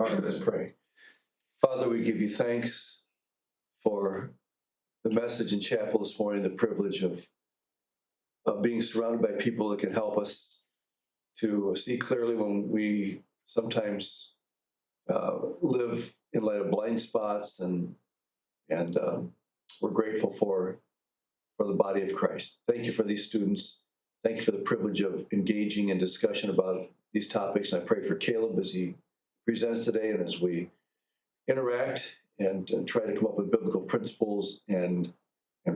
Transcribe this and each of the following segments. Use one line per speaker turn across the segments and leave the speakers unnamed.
All right, let's pray. Father, we give you thanks for the message in chapel this morning, the privilege of being surrounded by people that can help us to see clearly when we sometimes live in light of blind spots, and we're grateful for the body of Christ. Thank you for these students. Thank you for the privilege of engaging in discussion about these topics. And I pray for Caleb as he presents today and as we interact and try to come up with biblical principles and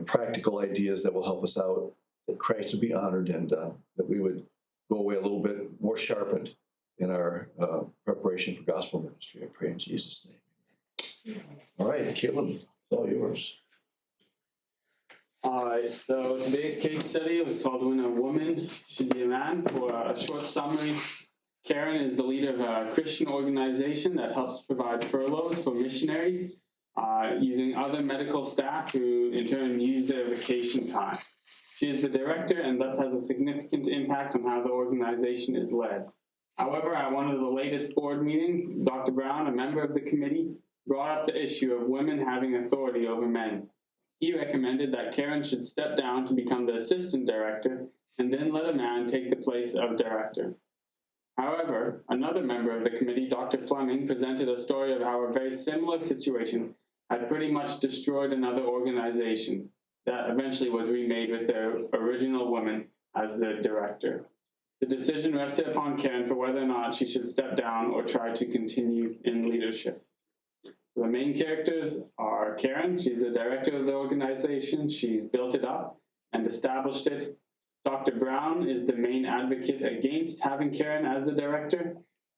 practical ideas that will help us out, that Christ would be honored, and that we would go away a little bit more sharpened in our preparation for gospel ministry. I pray in Jesus' name. All right, Caleb, it's all yours.
All right, so today's case study was called When a Woman Should Be a Man. For a short summary, Karen is the leader of a Christian organization that helps provide furloughs for missionaries using other medical staff who in turn use their vacation time. She is the director and thus has a significant impact on how the organization is led. However, at one of the latest board meetings, Dr. Brown, a member of the committee, brought up the issue of women having authority over men. He recommended that Karen should step down to become the assistant director and then let a man take the place of director. However, another member of the committee, Dr. Fleming, presented a story of how a very similar situation had pretty much destroyed another organization that eventually was remade with their original woman as the director. The decision rested upon Karen for whether or not she should step down or try to continue in leadership. So the main characters are Karen. She's the director of the organization. She's built it up and established it. Dr. Brown is the main advocate against having Karen as the director.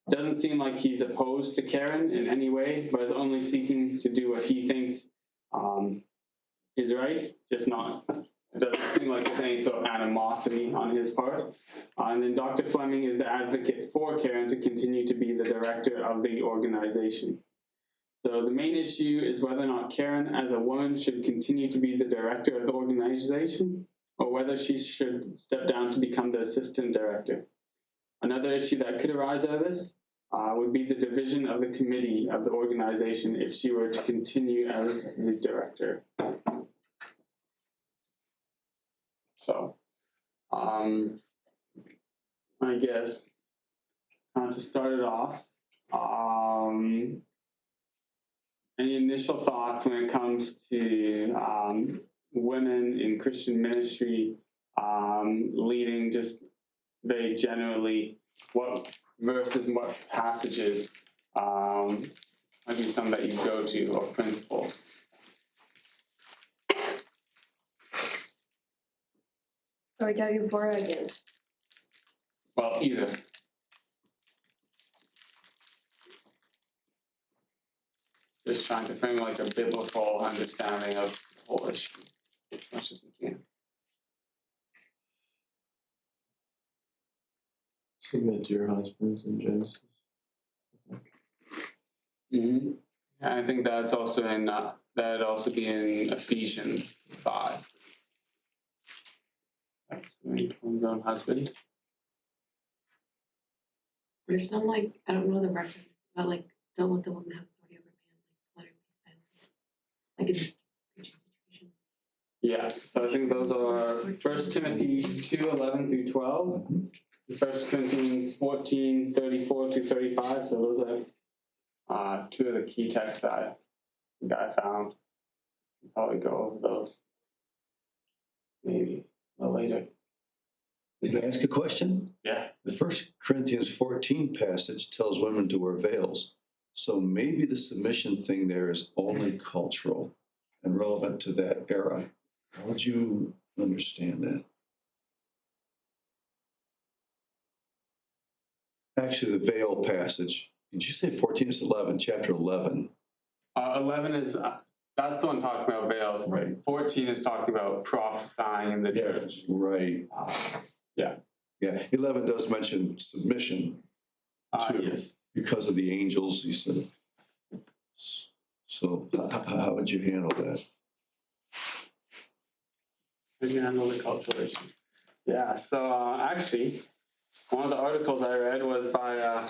Doesn't seem like he's opposed to Karen in any way, but is only seeking to do what he thinks is right, just not. It doesn't seem like there's any sort of animosity on his part. And then Dr. Fleming is the advocate for Karen to continue to be the director of the organization. So the main issue is whether or not Karen as a woman should continue to be the director of the organization, or whether she should step down to become the assistant director. Another issue that could arise out of this would be the division of the committee of the organization if she were to continue as the director. So, I guess to start it off, any initial thoughts when it comes to women in Christian ministry leading, just very generally, what verses, what passages might be some that you go to, or principles?
Are we talking for or against?
Well, either. Just trying to frame like a biblical understanding of the whole issue as much as we can.
Submit to your husbands in Genesis.
Mm-hmm. I think that's also in that'd also be in Ephesians 5. That's the homegrown husband.
There's some, like, I don't know the reference, but like, don't let the woman have authority over man, like, let her be silent. Like in the situation.
Yeah, so I think those are 1 Timothy 2:11 through 12, 1 Corinthians 14:34 through 35. So those are two of the key texts that I found. I'll probably go over those maybe a little later.
Can I ask a question?
Yeah.
The 1 Corinthians 14 passage tells women to wear veils. So maybe the submission thing there is only cultural and relevant to that era. How would you understand that? Actually, the veil passage, did you say 14 is 11, chapter 11?
11 is, that's the one talking about veils.
Right.
14 is talking about prophesying in the church.
Right.
Yeah.
Yeah, 11 does mention submission too,
yes.
because of the angels, he said. So how would you handle that?
How do you handle the cultural issue? Yeah, so actually, one of the articles I read was by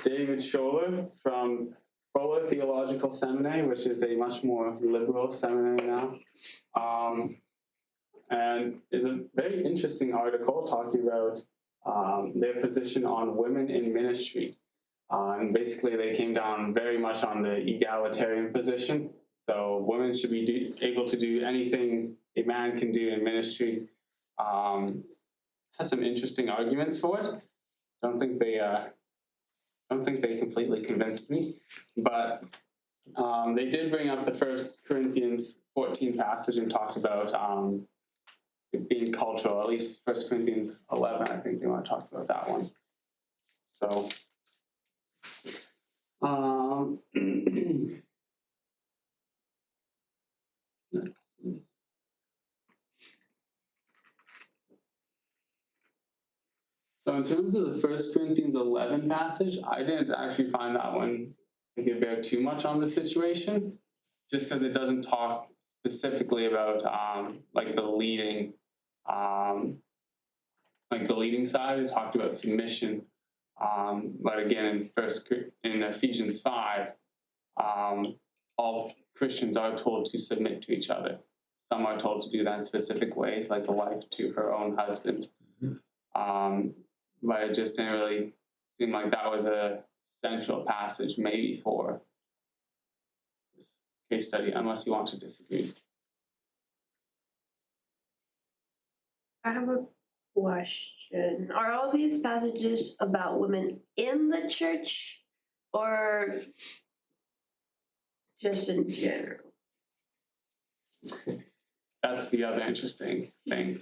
David Scholler from Fuller Theological Seminary, which is a much more liberal seminary now. And is a very interesting article talking about their position on women in ministry. And basically, they came down very much on the egalitarian position. So women should be able to do anything a man can do in ministry. Has some interesting arguments for it. Don't think they completely convinced me, but they did bring up the 1 Corinthians 14 passage and talked about it being cultural. At least 1 Corinthians 11, I think they want to talk about that one. So. Let's see. So in terms of the 1 Corinthians 11 passage, I didn't actually find that one to could bear too much on the situation, just because it doesn't talk specifically about like the leading side. It talked about submission, but again in Ephesians 5, all Christians are told to submit to each other. Some are told to do that in specific ways, like the wife to her own husband. But it just didn't really seem like that was a central passage maybe for this case study, unless you want to disagree.
I have a question. Are all these passages about women in the church or just in general?
That's the other interesting thing.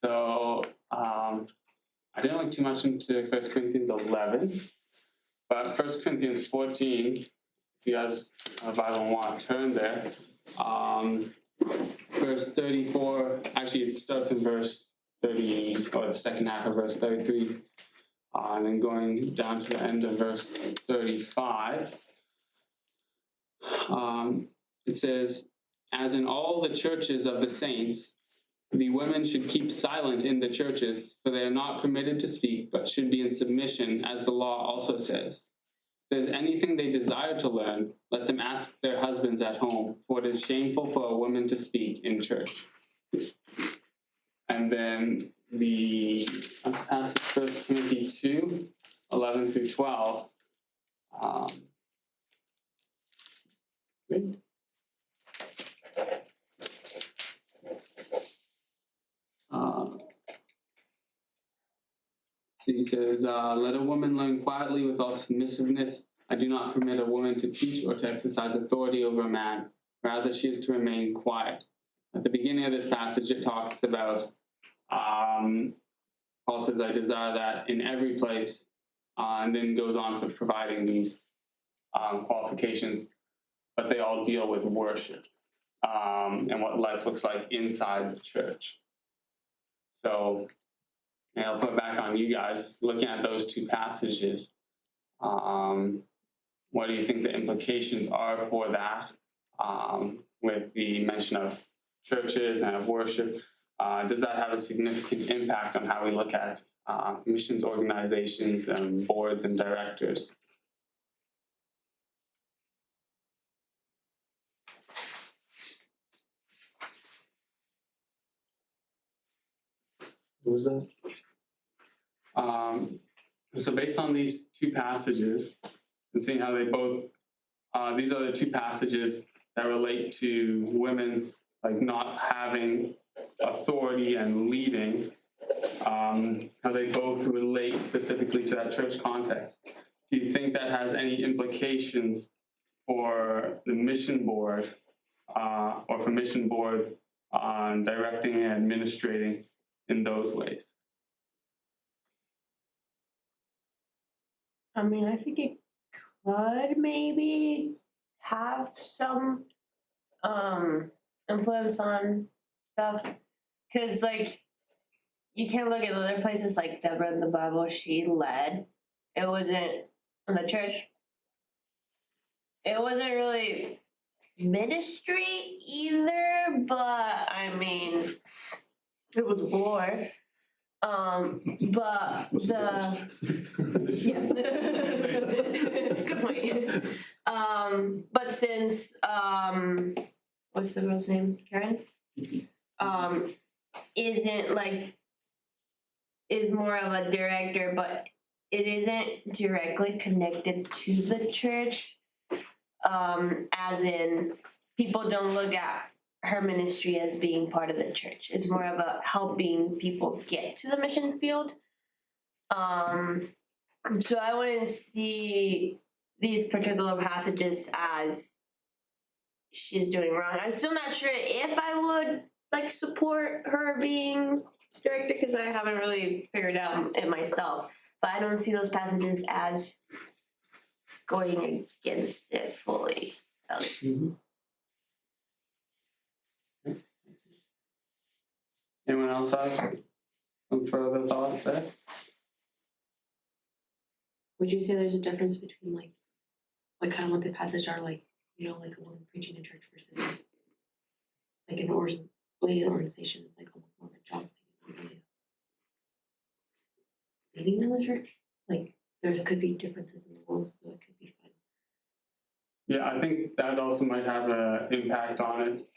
So I didn't look too much into 1 Corinthians 11, but 1 Corinthians 14, if you guys have a Bible and want to turn there, verse 34, actually it starts in verse 30, or the second half of verse 33, and then going down to the end of verse 35. It says, as in all the churches of the saints, the women should keep silent in the churches, for they are not permitted to speak, but should be in submission, as the law also says. If there's anything they desire to learn, let them ask their husbands at home, for it is shameful for a woman to speak in church. And then the passage, 1 Timothy 2, 11 through 12. So he says, let a woman learn quietly with all submissiveness. I do not permit a woman to teach or to exercise authority over a man. Rather, she is to remain quiet. At the beginning of this passage, it talks about, Paul says, I desire that in every place, and then goes on for providing these qualifications, but they all deal with worship and what life looks like inside the church. So, and I'll put it back on you guys, looking at those two passages, what do you think the implications are for that with the mention of churches and of worship? Does that have a significant impact on how we look at missions organizations and boards and directors?
What was that?
So based on these two passages and seeing how they both, these are the two passages that relate to women like not having authority and leading, how they both relate specifically to that church context. Do you think that has any implications for the mission board or for mission boards on directing and administrating in those ways?
I mean, I think it could maybe have some influence on stuff. Because, like, you can look at other places like Deborah in the Bible, she led. It wasn't in the church. It wasn't really ministry either, but I mean, it was war. But yeah, good point. But since what's the girl's name? Karen. Isn't like is more of a director, but it isn't directly connected to the church. As in, people don't look at her ministry as being part of the church. It's more of a helping people get to the mission field. So I wouldn't see these particular passages as she's doing wrong. I'm still not sure if I would like support her being director because I haven't really figured out it myself. But I don't see those passages as going against it fully. At least.
Anyone else have some further thoughts there?
Would you say there's a difference between like kind of what the passage are like, you know, like a woman preaching in church versus like an organization is like almost more of a job thing, not really leading in the church? Like there could be differences in the roles, so it could be fun.
Yeah, I think that also might have an impact on it.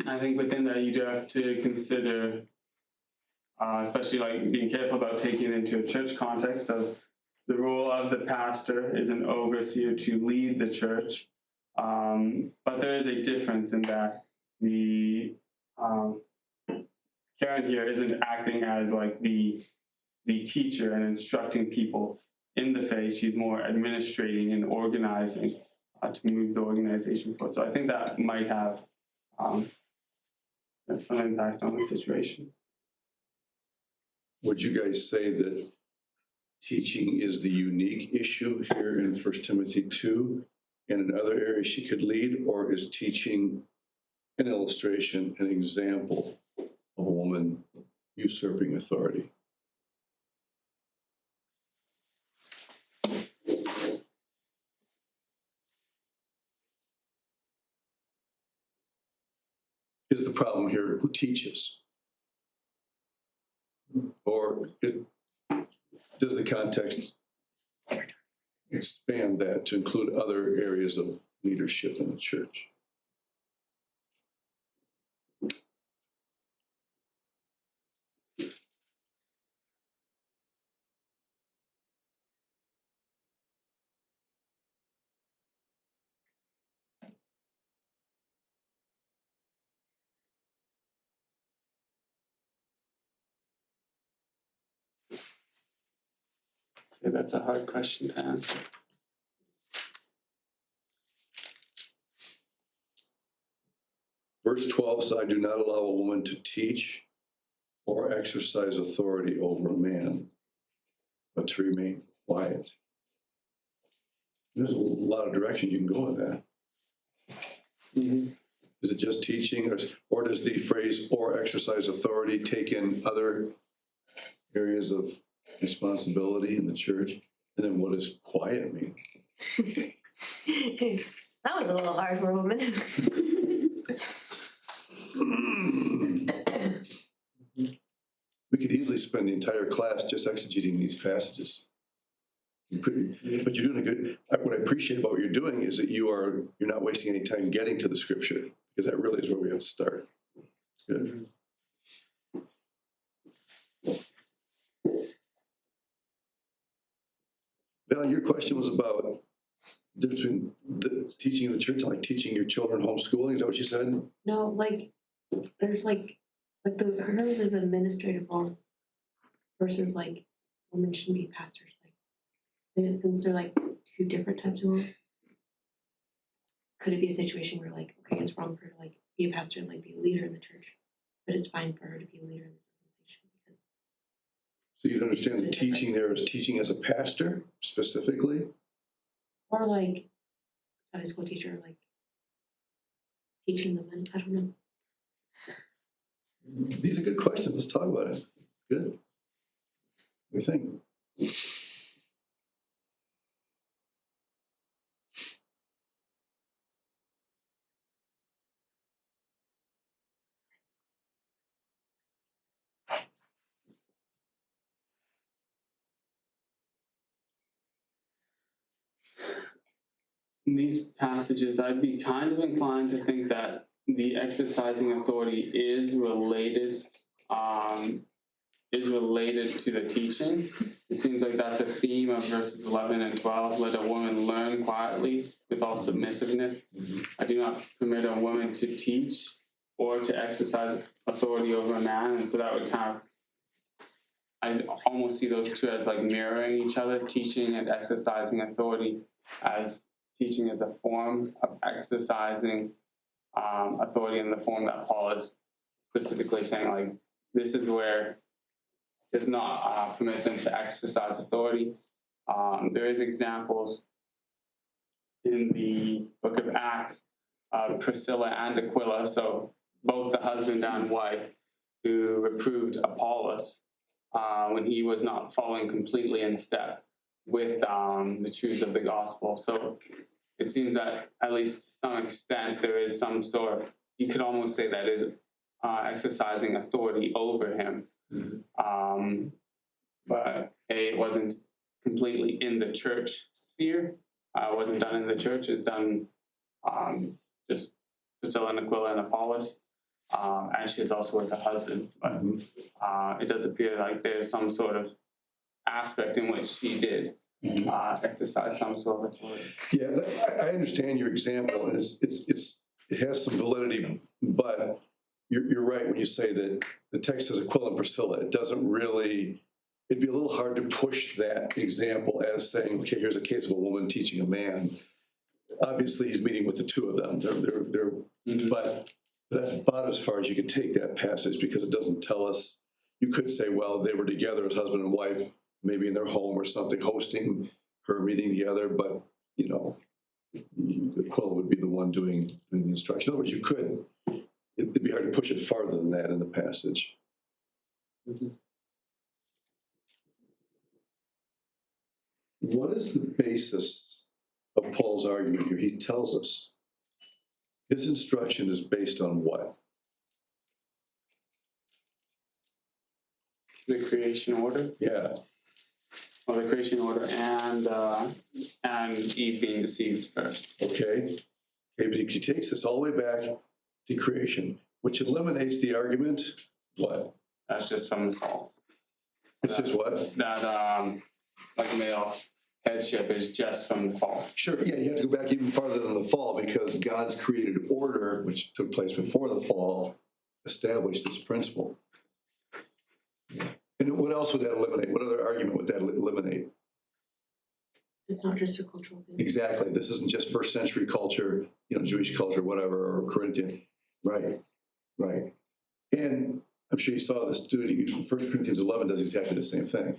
I think within that you do have to consider, especially like being careful about taking it into a church context of the role of the pastor is an overseer to lead the church. But there is a difference in that the Karen here isn't acting as like the teacher and instructing people in the faith. She's more administrating and organizing to move the organization forward. So I think that might have some impact on the situation.
Would you guys say that teaching is the unique issue here in 1 Timothy 2, and in other areas she could lead, or is teaching an illustration, an example of a woman usurping authority? Is the problem here who teaches? Or does the context expand that to include other areas of leadership in the church?
So that's a hard question to answer.
Verse 12 says, I do not allow a woman to teach or exercise authority over a man, but to remain quiet. There's a lot of direction you can go with that. Is it just teaching, or does the phrase or exercise authority take in other areas of responsibility in the church? And then what does quiet mean?
That was a little hard for a woman.
We could easily spend the entire class just exegeting these passages. But you're doing a good, what I appreciate about what you're doing is that you're not wasting any time getting to the scripture, because that really is where we have to start. Good. Val, your question was about the difference between the teaching in the church and like teaching your children homeschooling. Is that what you said?
No, like there's like hers is administrative role versus like women shouldn't be pastors. Like since they're like two different types of roles, could it be a situation where like, okay, it's wrong for her to like be a pastor and like be a leader in the church, but it's fine for her to be a leader in this organization because.
So you'd understand the teaching there is teaching as a pastor specifically?
Or like Sunday school teacher, like teaching them, and I don't know.
These are good questions. Let's talk about it. Good. What do you think?
in these passages, I'd be kind of inclined to think that the exercising authority is related to the teaching. It seems like that's a theme of verses 11 and 12. Let a woman learn quietly with all submissiveness. I do not permit a woman to teach or to exercise authority over a man. And so that would kind of, I almost see those two as like mirroring each other, teaching and exercising authority, as teaching as a form of exercising authority in the form that Paul is specifically saying, like, this is where does not permit them to exercise authority. There is examples in the book of Acts of Priscilla and Aquila, so both the husband and wife, who reproved Apollos when he was not following completely in step with the truths of the gospel. So it seems that at least to some extent there is some sort of, you could almost say that is exercising authority over him. But it wasn't completely in the church sphere. It wasn't done in the church. It's done just Priscilla and Aquila and Apollos. And she's also with her husband. But it does appear like there's some sort of aspect in which she did exercise some sort of authority.
Yeah, I understand your example, and it has some validity, but you're right when you say that the text says Aquila and Priscilla. It doesn't really. It'd be a little hard to push that example as saying, okay, here's a case of a woman teaching a man. Obviously, he's meeting with the two of them. But that's about as far as you can take that passage, because it doesn't tell us. You could say, well, they were together as husband and wife, maybe in their home or something, hosting her meeting together. But Aquila would be the one doing the instruction. In other words, you could. It'd be hard to push it farther than that in the passage. What is the basis of Paul's argument here? He tells us his instruction is based on what?
The creation order.
Yeah.
Well, the creation order and Eve being deceived first.
Okay, but he takes us all the way back to creation, which eliminates the argument, what?
That's just from the fall.
This is what?
That like male headship is just from the fall.
Sure, yeah, you have to go back even farther than the fall, because God's created order, which took place before the fall, established this principle. And what else would that eliminate? What other argument would that eliminate?
It's not just a cultural thing.
Exactly. This isn't just first century culture, Jewish culture, whatever, or Corinthian. Right. And I'm sure you saw this, dude. 1 Corinthians 11 does exactly the same thing.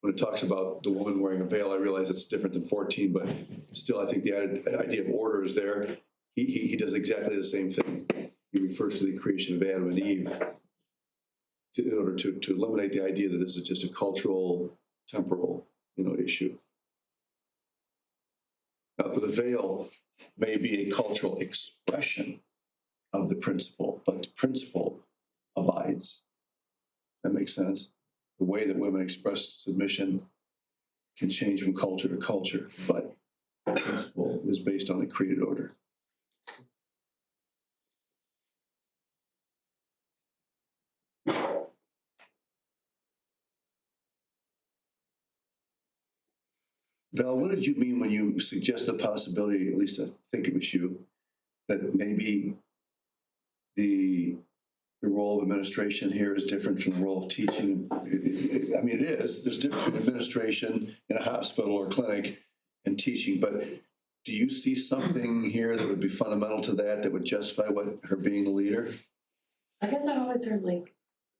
When it talks about the woman wearing a veil, I realize it's different than 14, but still, I think the idea of order is there. He does exactly the same thing. He refers to the creation of Adam and Eve in order to eliminate the idea that this is just a cultural, temporal, issue. Now, the veil may be a cultural expression of the principle, but the principle abides. That makes sense? The way that women express submission can change from culture to culture, but the principle is based on the created order. Val, what did you mean when you suggest the possibility, at least I think it was you, that maybe the role of administration here is different from the role of teaching? I mean, it is. There's difference between administration in a hospital or clinic and teaching, but do you see something here that would be fundamental to that would justify her being the leader?
I guess I've always heard when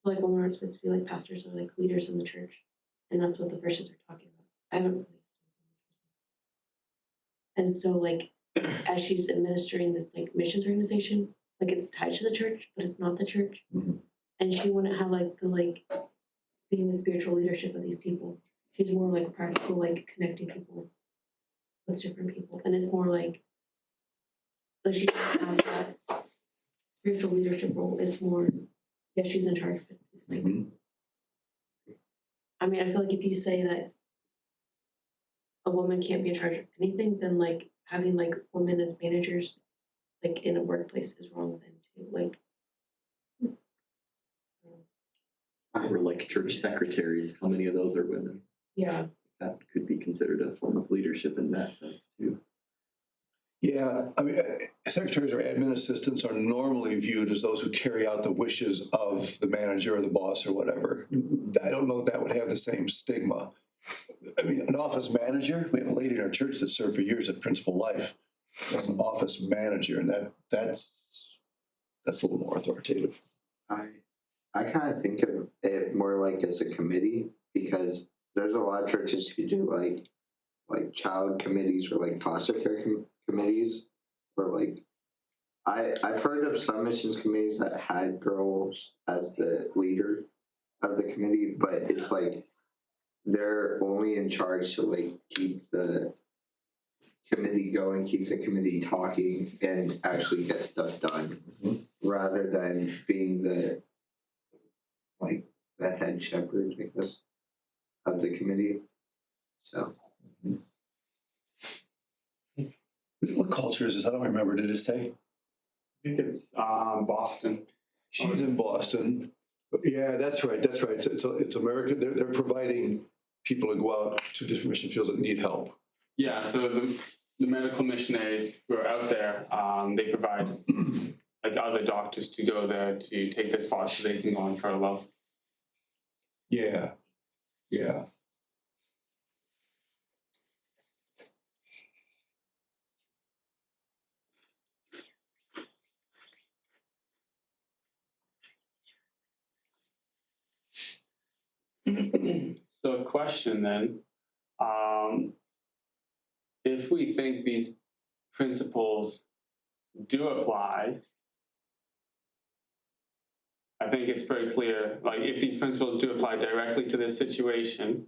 women aren't supposed to be like pastors or like leaders in the church, and that's what the verses are talking about. I haven't really. And so as she's administering this missions organization, it's tied to the church, but it's not the church.
Mm-hmm.
And she wouldn't have being the spiritual leadership of these people. She's more practical, connecting people with different people. And it's more she doesn't have that spiritual leadership role. It's more, she's in charge of it. It's I mean, I feel if you say that a woman can't be in charge of anything, then having like women as managers, like in a workplace, is wrong then too. Like,
Or like church secretaries, how many of those are women?
yeah,
That could be considered a form of leadership in that sense too.
Yeah, I mean, secretaries or admin assistants are normally viewed as those who carry out the wishes of the manager or the boss or whatever. I don't know if that would have the same stigma. I mean, an office manager, we have a lady in our church that served for years at Principal Life as an office manager, and that's a little more authoritative.
I kind of think of it more like as a committee, because there's a lot of churches who do like child committees or like foster care committees, or like I've heard of some missions committees that had girls as the leader of the committee, but it's like they're only in charge to like keep the committee going, keep the committee talking, and actually get stuff done, rather than being the head shepherd, I guess, of the committee. So
What culture is this? I don't remember. Did it say?
I think it's Boston.
She's in Boston. But yeah, that's right. That's right. It's America. They're providing people to go out to different mission fields that need help.
Yeah, so the medical missionaries who are out there, they provide like other doctors to go there to take this spot so they can go on furlough.
Yeah, yeah.
So a question then, if we think these principles do apply, I think it's pretty clear, like if these principles do apply directly to this situation,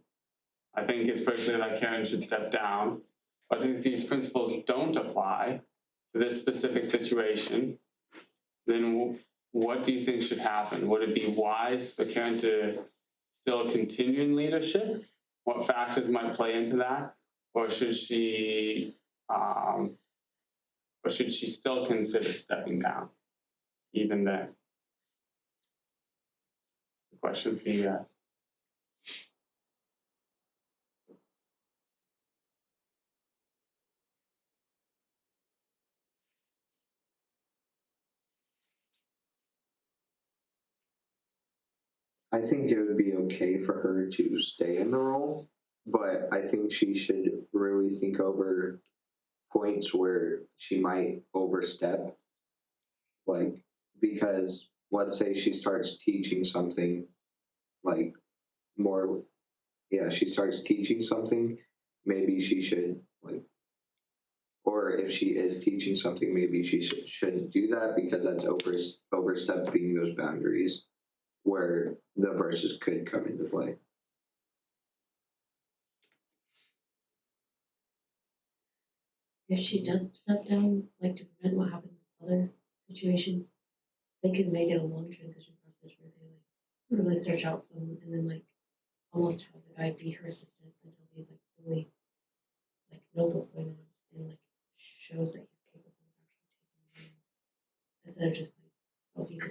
I think it's pretty clear that Karen should step down. But if these principles don't apply to this specific situation, then what do you think should happen? Would it be wise for Karen to still continue in leadership? What factors might play into that? Or should she still consider stepping down, even then? It's a question for you guys.
I think it would be okay for her to stay in the role, but I think she should really think over points where she might overstep. Like, because let's say she starts teaching something, like more, yeah, she starts teaching something, maybe she should, like, or if she is teaching something, maybe she shouldn't do that, because that's overstepping those boundaries where the verses could come into play.
if she does step down, like to prevent what happened with the other situation, they could make it a long transition process where they like really search out someone and then like almost have the guy be her assistant until he's like fully like knows what's going on and like shows that he's capable of actually taking the instead of just like, oh, he's a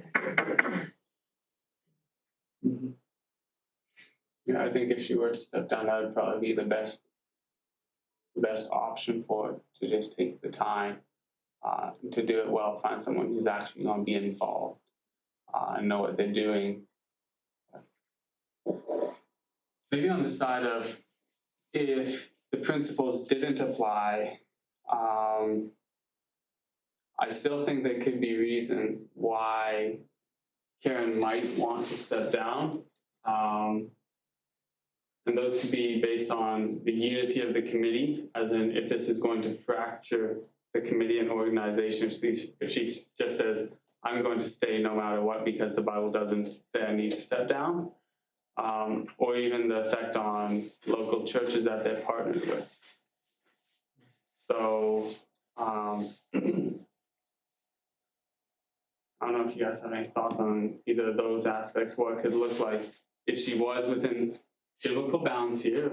Yeah, I think if she were to step down, that would probably be the best option for her, to just take the time to do it well, find someone who's actually going to be involved and know what they're doing. Maybe on the side of, if the principles didn't apply, I still think there could be reasons why Karen might want to step down. And those could be based on the unity of the committee, as in if this is going to fracture the committee and organization, if she just says, I'm going to stay no matter what because the Bible doesn't say I need to step down, or even the effect on local churches that they're partnered with. So I don't know if you guys have any thoughts on either of those aspects, what it could look like if she was within biblical bounds here,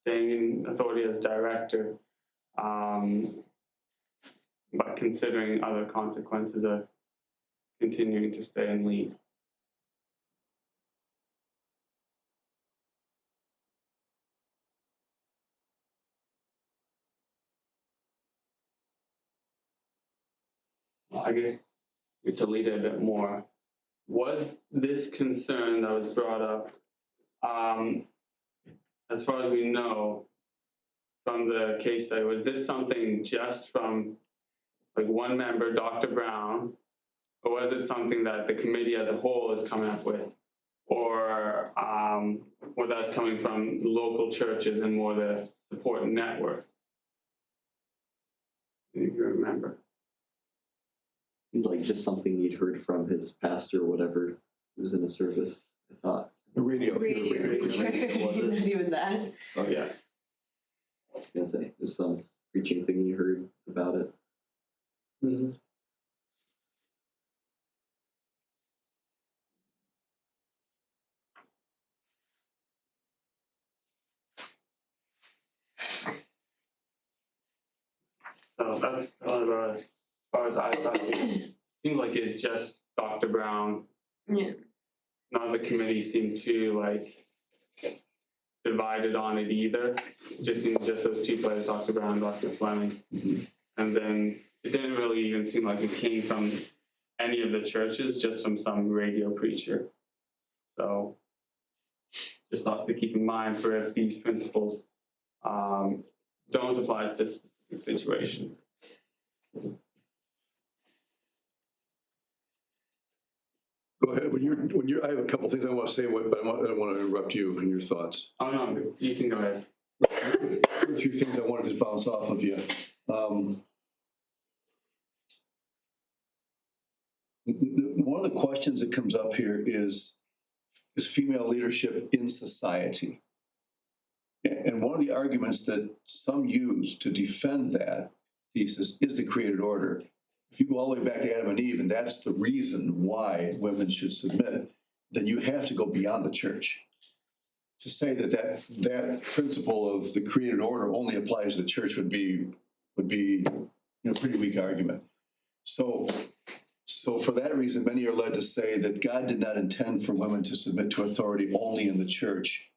staying in authority as director, but considering other consequences of continuing to stay and lead. I guess to lead it a bit more, was this concern that was brought up, as far as we know from the case study, was this something just from like one member, Dr. Brown, or was it something that the committee as a whole is coming up with, or that's coming from local churches and more the support network? If you remember.
Seemed like just something he'd heard from his pastor or whatever who was in a service, I thought.
The radio.
Radio,
was it?
not even that.
Oh, yeah. I was going to say, there's some preaching thing he heard about it.
Mm-hmm.
So that's probably as far as I thought. It seemed like it's just Dr. Brown.
Yeah.
None of the committee seemed too like divided on it either. It just seemed just those two players, Dr. Brown and Dr. Fleming.
Mm-hmm.
And then it didn't really even seem like it came from any of the churches, just from some radio preacher. So just thoughts to keep in mind for if these principles don't apply to this specific situation.
Go ahead. I have a couple things I want to say, but I don't want to interrupt you and your thoughts.
Oh no, you can go ahead.
A few things I wanted to bounce off of you. One of the questions that comes up here is female leadership in society. And one of the arguments that some use to defend that thesis is the created order. If you go all the way back to Adam and Eve, and that's the reason why women should submit, then you have to go beyond the church. To say that principle of the created order only applies to the church would be a pretty weak argument. So for that reason, many are led to say that God did not intend for women to submit to authority only in the church,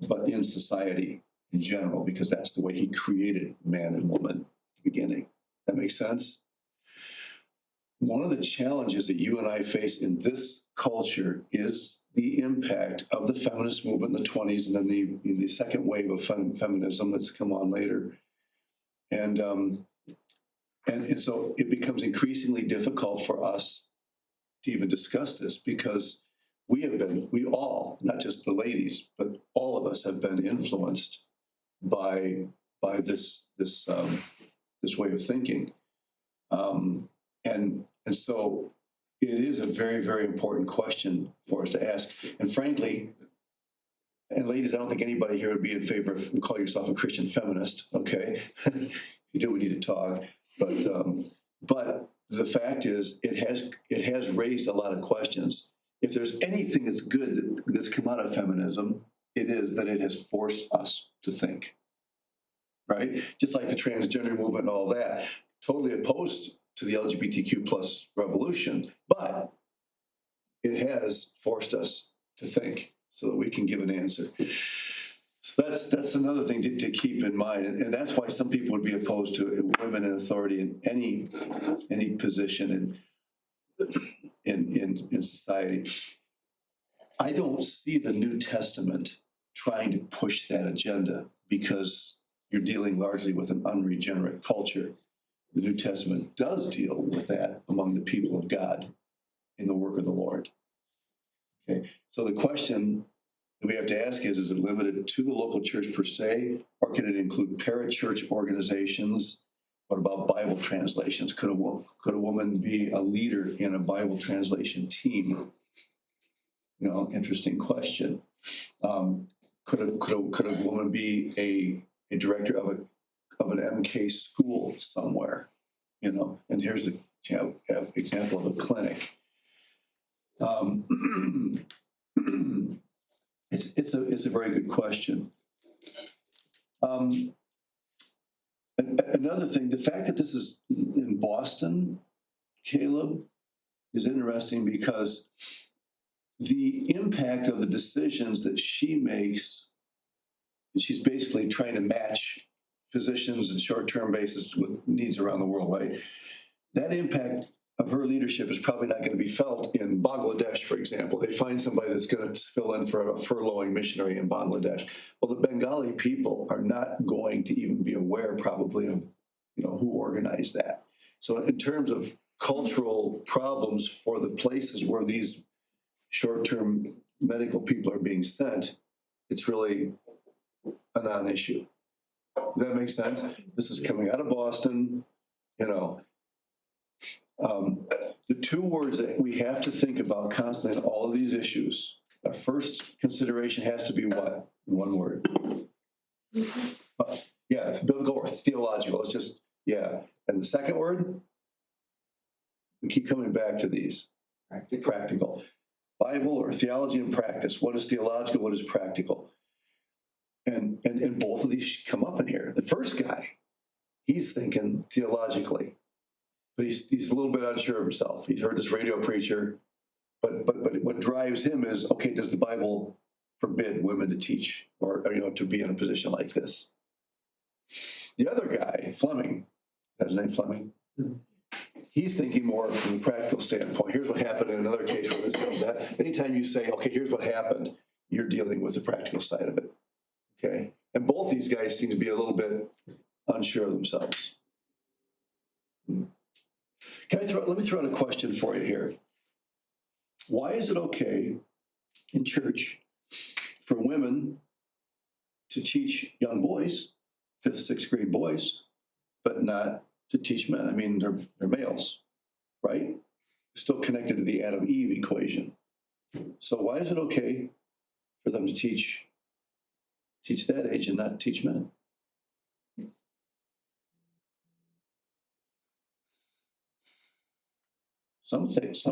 but in society in general, because that's the way he created man and woman at the beginning. That makes sense? One of the challenges that you and I face in this culture is the impact of the feminist movement in the 1920s and then the second wave of feminism that's come on later. And so it becomes increasingly difficult for us to even discuss this because we all, not just the ladies, but all of us have been influenced by this way of thinking. And so it is a very, very important question for us to ask. And frankly, and ladies, I don't think anybody here would be in favor of call yourself a Christian feminist, okay? If you do, we need to talk. But the fact is, it has raised a lot of questions. If there's anything that's good that's come out of feminism, it is that it has forced us to think, right? Just like the transgender movement and all that, totally opposed to the LGBTQ plus revolution, but it has forced us to think so that we can give an answer. So that's another thing to keep in mind, and that's why some people would be opposed to women in authority in any position in society. I don't see the New Testament trying to push that agenda because you're dealing largely with an unregenerate culture. The New Testament does deal with that among the people of God in the work of the Lord. Okay, so the question that we have to ask is it limited to the local church per se, or can it include parachurch organizations? What about Bible translations? Could a woman be a leader in a Bible translation team? Interesting question. Could a woman be a director of an MK school somewhere? And here's an example of a clinic. It's a very good question. Another thing, the fact that this is in Boston, Caleb, is interesting because the impact of the decisions that she makes, and she's basically trying to match physicians and short-term basis with needs around the world, right? That impact of her leadership is probably not going to be felt in Bangladesh, for example. They find somebody that's going to fill in for a furloughing missionary in Bangladesh. Well, the Bengali people are not going to even be aware probably of, who organized that. So in terms of cultural problems for the places where these short-term medical people are being sent, it's really a non-issue. Does that make sense? This is coming out of Boston, the two words that we have to think about constantly in all of these issues, our first consideration has to be what? One word. Yeah, biblical or theological. It's just, yeah. And the second word, we keep coming back to these. Practical. Bible or theology and practice. What is theological? What is practical? And both of these come up in here. The first guy, he's thinking theologically, but he's a little bit unsure of himself. He's heard this radio preacher, but what drives him is, okay, does the Bible forbid women to teach or to be in a position like this? The other guy, Fleming, that's his name, Fleming. He's thinking more from a practical standpoint. Here's what happened in another case where that. Anytime you say, okay, here's what happened, you're dealing with the practical side of it. Okay, and both these guys seem to be a little bit unsure of themselves. Let me throw out a question for you here. Why is it okay in church for women to teach young boys, 5th, 6th grade boys, but not to teach men? I mean, they're males, right? They're still connected to the Adam-Eve equation. So why is it okay for them to teach that age and not teach men? Some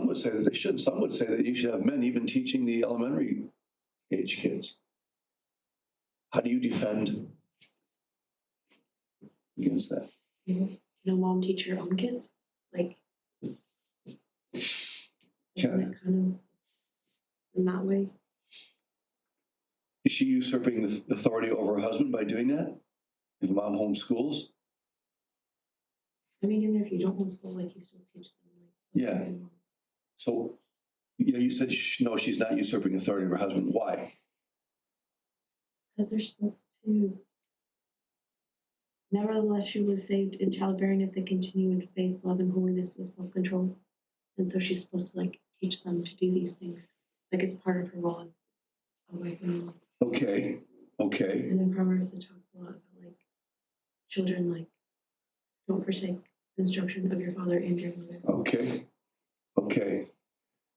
would say that they should. Some would say that you should have men even teaching the elementary age kids. How do you defend against that?
Mom teach your own kids? Like, isn't it kind of in that way?
Is she usurping the authority over her husband by doing that? If mom homeschools?
I mean, even if you don't homeschool, like, you still teach them.
Yeah. So, you said, no, she's not usurping authority over her husband. Why?
Because they're supposed to. Nevertheless, she was saved in childbearing if they continue in faith, love, and holiness with self-control. And so she's supposed to, teach them to do these things. Like, it's part of her role as a wife and mom.
Okay. And
in Proverbs, it talks a lot about, children, don't forsake the instruction of your father and your mother.
Okay.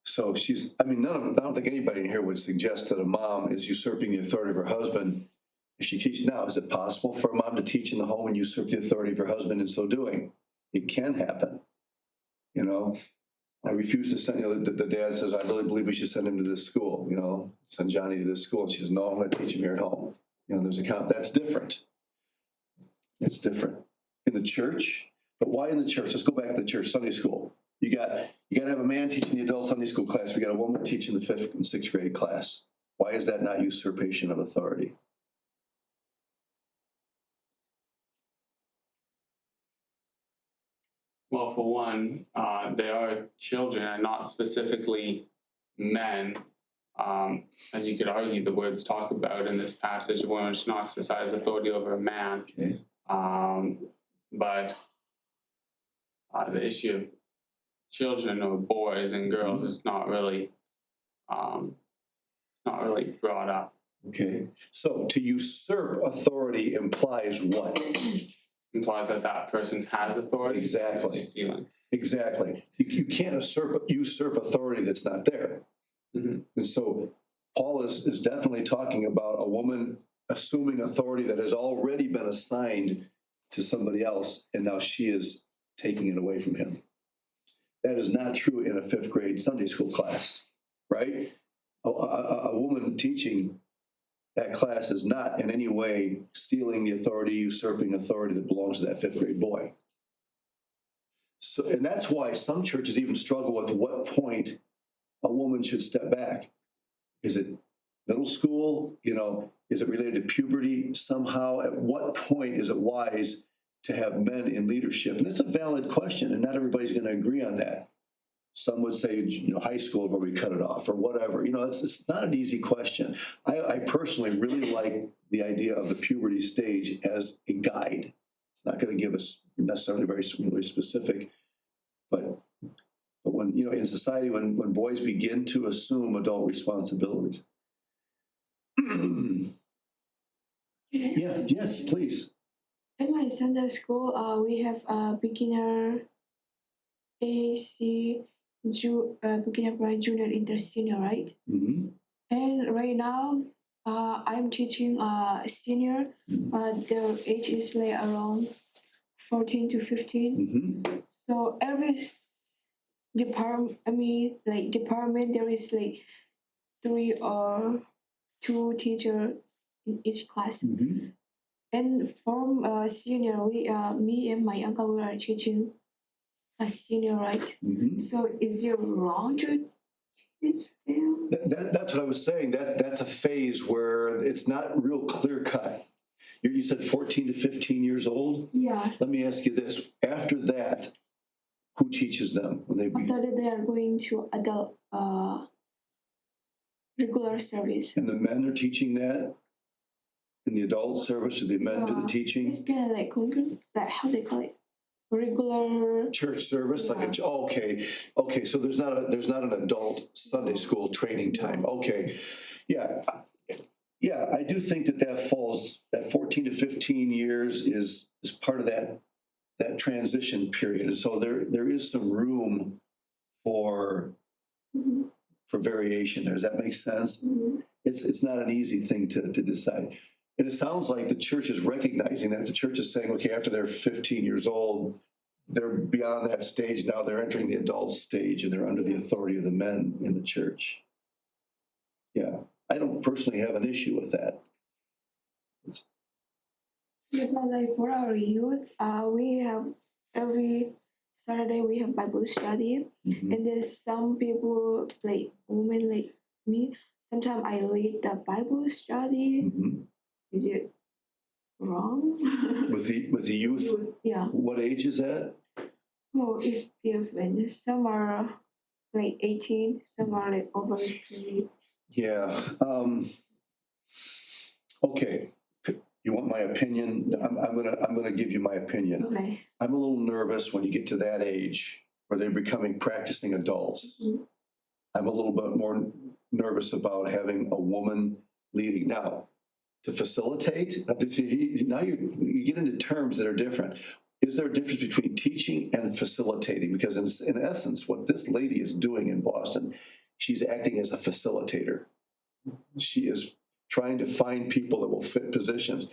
So I don't think anybody in here would suggest that a mom is usurping the authority of her husband if she teaches. Now, is it possible for a mom to teach in the home and usurp the authority of her husband in so doing? It can happen. I refuse to send, the dad says, I really believe we should send him to this school, send Johnny to this school. And she says, no, I'm going to teach him here at home. There's that's different. It's different. In the church, but why in the church? Let's go back to the church, Sunday school. You got to have a man teaching the adult Sunday school class. We got a woman teaching the 5th and 6th grade class. Why is that not usurpation of authority?
Well, for one, they are children and not specifically men. As you could argue, the words talk about in this passage, a woman should not exercise authority over a man.
Okay.
But the issue of children or boys and girls is not really brought up.
Okay. So to usurp authority implies what?
Implies that person has authority.
Exactly.
Stealing.
Exactly. You can't usurp authority that's not there.
Mm-hmm.
And so Paul is definitely talking about a woman assuming authority that has already been assigned to somebody else, and now she is taking it away from him. That is not true in a 5th grade Sunday school class, right? A woman teaching that class is not in any way stealing the authority, usurping authority that belongs to that fifth grade boy. So, and that's why some churches even struggle with what point a woman should step back. Is it middle school? You know, is it related to puberty somehow? At what point is it wise to have men in leadership? And it's a valid question, and not everybody's going to agree on that. Some would say, you know, high school where we cut it off or whatever. You know, it's not an easy question. I personally really like the idea of the puberty stage as a guide. It's not going to give us necessarily very specific, but when, you know, in society, when boys begin to assume adult responsibilities. Yes, please.
In my Sunday school, we have a beginner, AC, beginner, right, junior, inter, senior, right?
Mm-hmm.
And right now, I'm teaching senior. Their age is like around 14 to 15.
Mm-hmm.
So every department, department, there is like 3 or 2 teacher in each class.
Mm-hmm.
And from senior, me and my uncle, we are teaching a senior, right?
Mm-hmm.
So is it wrong to teach them?
That's what I was saying. That's a phase where it's not real clear cut. You said 14 to 15 years old?
Yeah.
Let me ask you this. After that, who teaches them when they begin?
After that, they are going to adult regular service.
And the men are teaching that in the adult service, or the men do the
It's
teaching?
kind of like congregation, like how they call it, regular.
Church service, like
Yeah.
okay. So there's not an adult Sunday school training time. Okay, yeah. I do think that falls, that 14 to 15 years is part of that transition period. And so there is some room for
Mhm.
variation there. Does that make sense?
Mhm.
It's not an easy thing to decide. And it sounds like the church is recognizing that. The church is saying, okay, after they're 15 years old, they're beyond that stage. Now they're entering the adult stage and they're under the authority of the men in the church. Yeah, I don't personally have an issue with that.
Yeah, but like for our youth, we have every Saturday we have Bible study,
Mhm.
and there's some people like women like me. Sometimes I lead the Bible study.
Mhm.
Is it wrong?
With the youth,
Yeah.
what age is that?
Oh, it's different. Some are like 18, some are like over 20.
Yeah. Okay. You want my opinion? I'm gonna give you my opinion.
Okay.
I'm a little nervous when you get to that age where they're becoming practicing adults.
Mhm.
I'm a little bit more nervous about having a woman leading. Now, to facilitate, now you get into terms that are different. Is there a difference between teaching and facilitating? Because in essence, what this lady is doing in Boston, she's acting as a facilitator. She is trying to find people that will fit positions.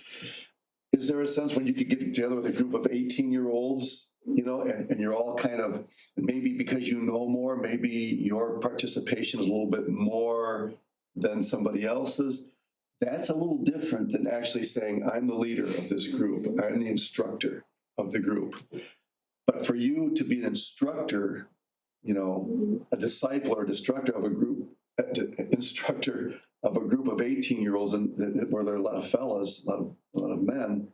Is there a sense when you could get together with a group of 18-year-olds, you know, and you're all kind of, maybe because you know more, maybe your participation is a little bit more than somebody else's? That's a little different than actually saying, I'm the leader of this group, I'm the instructor of the group. But for you to be an instructor, you know, a disciple or instructor of a group, instructor of a group of 18-year-olds, and where there are a lot of fellas, a lot of men,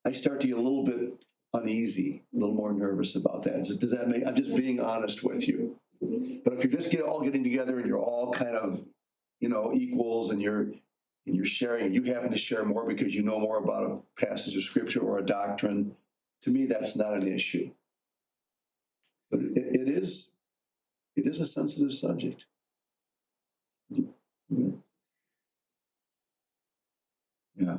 I start to get a little bit uneasy, a little more nervous about that. Does that make? I'm just being honest with you. But if you're just all getting together and you're all kind of, you know, equals, and you're sharing, and you happen to share more because you know more about a passage of scripture or a doctrine, to me that's not an issue. But it is a sensitive subject. Yeah.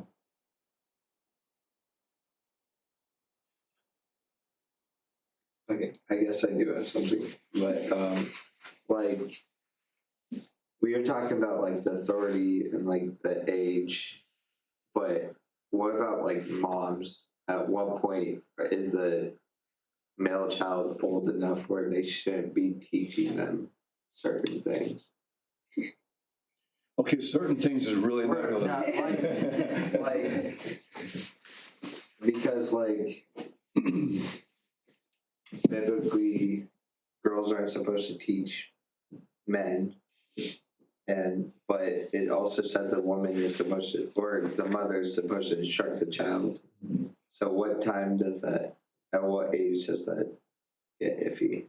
Okay, I guess I do have something, but like we were talking about like the authority and like the age, but what about like moms? At what point is the male child old enough where they shouldn't be teaching them certain things?
Okay, certain things is really not
Or not,
gonna.
like, because like biblically, girls aren't supposed to teach men, but it also said the woman is supposed to, or the mother is supposed to instruct the child. So what time does that? At what age does that get iffy?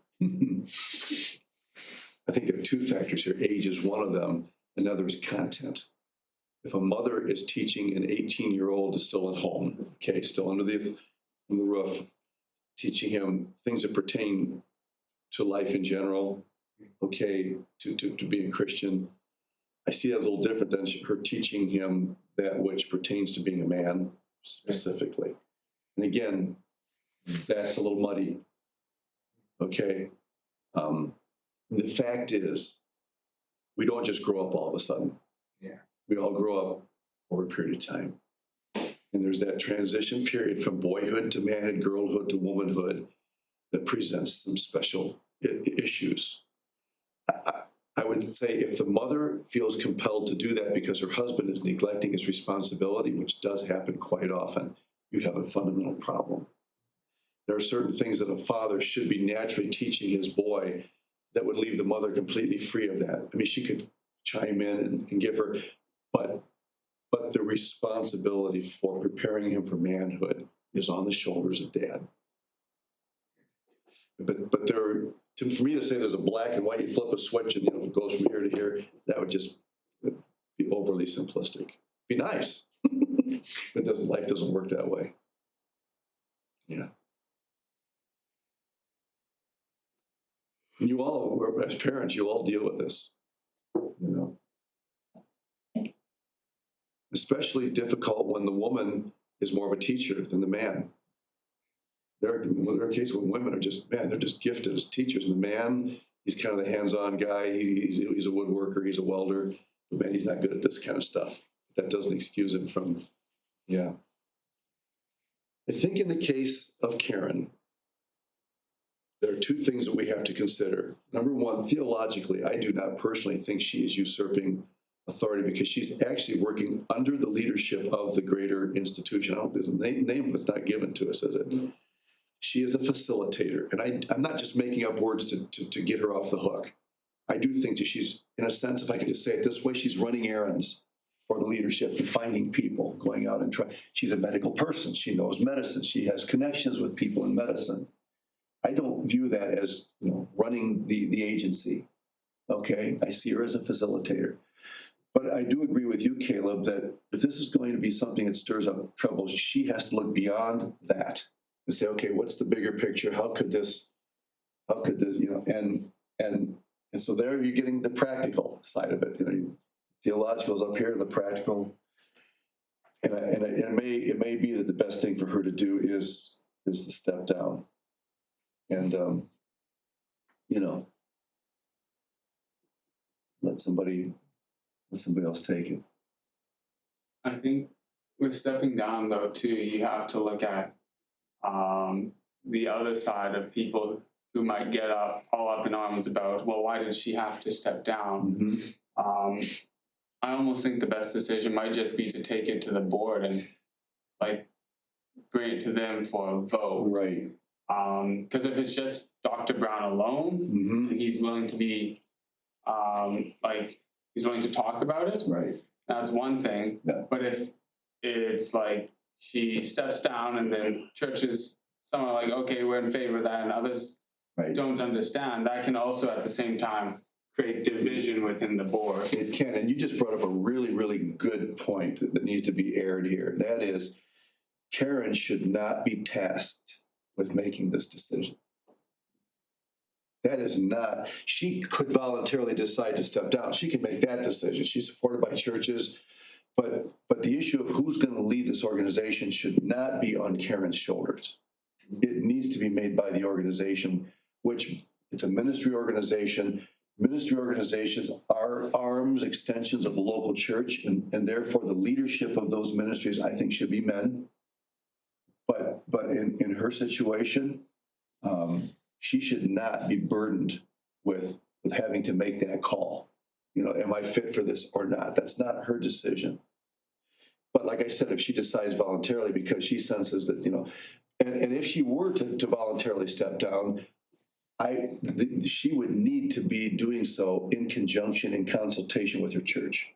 I think there are two factors here. Age is one of them. Another is content. If a mother is teaching an 18-year-old is still at home, okay, still under the roof, teaching him things that pertain to life in general, okay, to being a Christian, I see that as a little different than her teaching him that which pertains to being a man specifically. And again, that's a little muddy, okay? The fact is, we don't just grow up all of a sudden.
Yeah.
We all grow up over a period of time. And there's that transition period from boyhood to manhood, girlhood to womanhood that presents some special issues. I would say if the mother feels compelled to do that because her husband is neglecting his responsibility, which does happen quite often, you have a fundamental problem. There are certain things that a father should be naturally teaching his boy that would leave the mother completely free of that. I mean, she could chime in and give her, but the responsibility for preparing him for manhood is on the shoulders of dad. But for me to say there's a black and white, you flip a switch and it goes from here to here, that would just be overly simplistic. Be nice, but life doesn't work that way. Yeah. And you all, as parents, you all deal with this, Especially difficult when the woman is more of a teacher than the man. There are cases when women are just, man, they're just gifted as teachers. And the man, he's kind of the hands-on guy. He's a woodworker. He's a welder. But man, he's not good at this kind of stuff. That doesn't excuse him from, yeah. I think in the case of Karen, there are two things that we have to consider. Number one, theologically, I do not personally think she is usurping authority because she's actually working under the leadership of the greater institution. I don't, there's a name that's not given to us, is it? Mm-hmm. She is a facilitator. And I'm not just making up words to get her off the hook. I do think that she's, in a sense, if I could just say it this way, she's running errands for the leadership and finding people, going out and trying. She's a medical person. She knows medicine. She has connections with people in medicine. I don't view that as running the agency. Okay, I see her as a facilitator. But I do agree with you, Caleb, that if this is going to be something that stirs up trouble, she has to look beyond that and say, okay, what's the bigger picture? How could this, and so there you're getting the practical side of it. Theological is up here, the practical. And it may be that the best thing for her to do is to step down. And, let somebody else take it.
I think with stepping down, though, too, you have to look at the other side of people who might get all up in arms about, well, why did she have to step down? Mm-hmm. I almost think the best decision might just be to take it to the board and bring it to them for a vote.
Right.
Because if it's just Dr. Brown alone, mm-hmm. and he's willing to be, he's willing to talk about it,
right?
That's one thing. Yeah. But if it's she steps down and then churches, some are okay, we're in favor of that, and others don't understand, that can also at the same time create division within the board.
It can, and you just brought up a really, really good point that needs to be aired here. That is, Karen should not be tasked with making this decision. That is not, she could voluntarily decide to step down. She can make that decision. She's supported by churches, but the issue of who's going to lead this organization should not be on Karen's shoulders. It needs to be made by the organization, which it's a ministry organization. Ministry organizations are arms, extensions of the local church, and therefore the leadership of those ministries, I think, should be men. But in her situation, she should not be burdened with having to make that call. am I fit for this or not? That's not her decision. But like I said, if she decides voluntarily because she senses that, and if she were to voluntarily step down, she would need to be doing so in conjunction, in consultation with her church,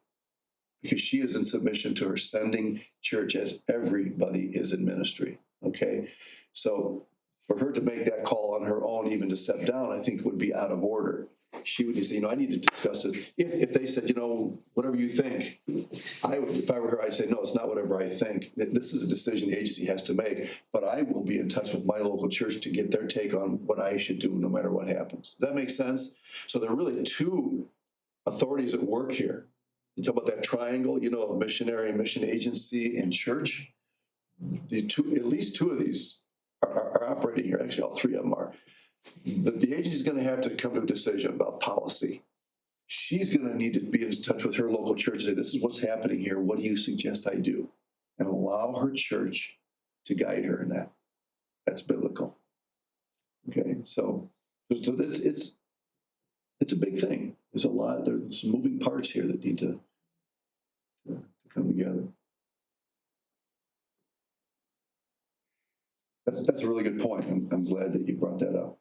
because she is in submission to her sending church as everybody is in ministry. Okay, so for her to make that call on her own, even to step down, I think would be out of order. She would say, I need to discuss this. If they said, whatever you think, I would, if I were her, I'd say, no, it's not whatever I think. This is a decision the agency has to make, but I will be in touch with my local church to get their take on what I should do no matter what happens. Does that make sense? So there are really two authorities at work here. You talk about that triangle, of missionary, mission agency, and church. These two, at least two of these are operating here. Actually, all three of them are. The agency is going to have to come to a decision about policy. She's going to need to be in touch with her local church and say, this is what's happening here. What do you suggest I do? And allow her church to guide her in that. That's biblical. Okay, so it's a big thing. There's some moving parts here that need to come together. That's a really good point. I'm glad that you brought that up.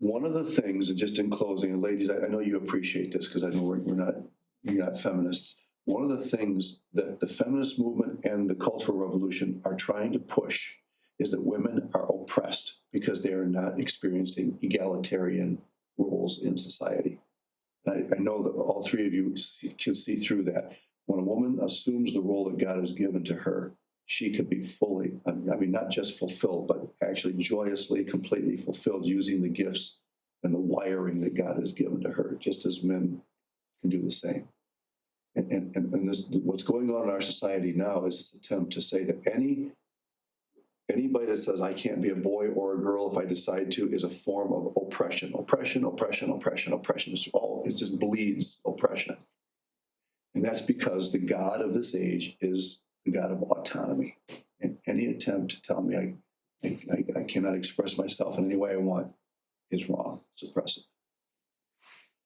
One of the things, and just in closing, and ladies, I know you appreciate this because I know you're not feminists. One of the things that the feminist movement and the Cultural Revolution are trying to push is that women are oppressed because they are not experiencing egalitarian roles in society. And I know that all three of you can see through that. When a woman assumes the role that God has given to her, she can be fully, not just fulfilled, but actually joyously, completely fulfilled using the gifts and the wiring that God has given to her, just as men can do the same. And this, what's going on in our society now is this attempt to say that anybody that says I can't be a boy or a girl if I decide to is a form of oppression. Oppression, oppression, oppression, oppression. It just bleeds oppression. And that's because the God of this age is the God of autonomy. And any attempt to tell me I cannot express myself in any way I want is wrong, it's oppressive.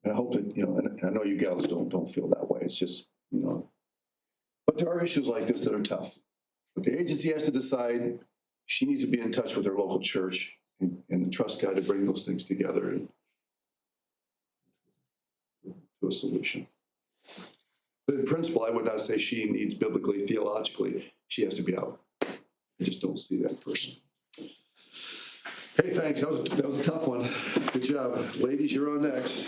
And I hope that, and I know you gals don't feel that way. It's just, but there are issues like this that are tough. But the agency has to decide. She needs to be in touch with her local church and trust God to bring those things together and to a solution. But in principle, I would not say she needs biblically, theologically, she has to be out. I just don't see that person. Hey, thanks. That was a tough one. Good job. Ladies, you're on next.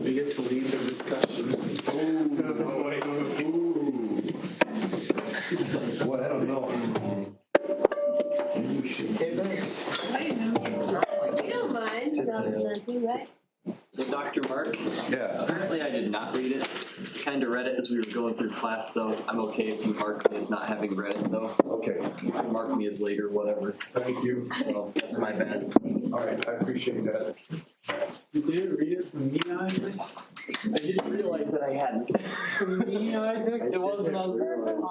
We get to lead the discussion.
Oh, wait. Boy, I don't know.
We don't mind. Nothing, right?
So Dr. Mark,
Yeah.
apparently I did not read it. Kind of read it as we were going through class, though. I'm okay if you mark me as not having read it, though.
Okay.
You can mark me as later, whatever.
Thank you.
So that's my bad.
All right. I appreciate that.
You didn't read it from me, Isaac?
I didn't realize that I hadn't.
From me, Isaac?
It wasn't on purpose.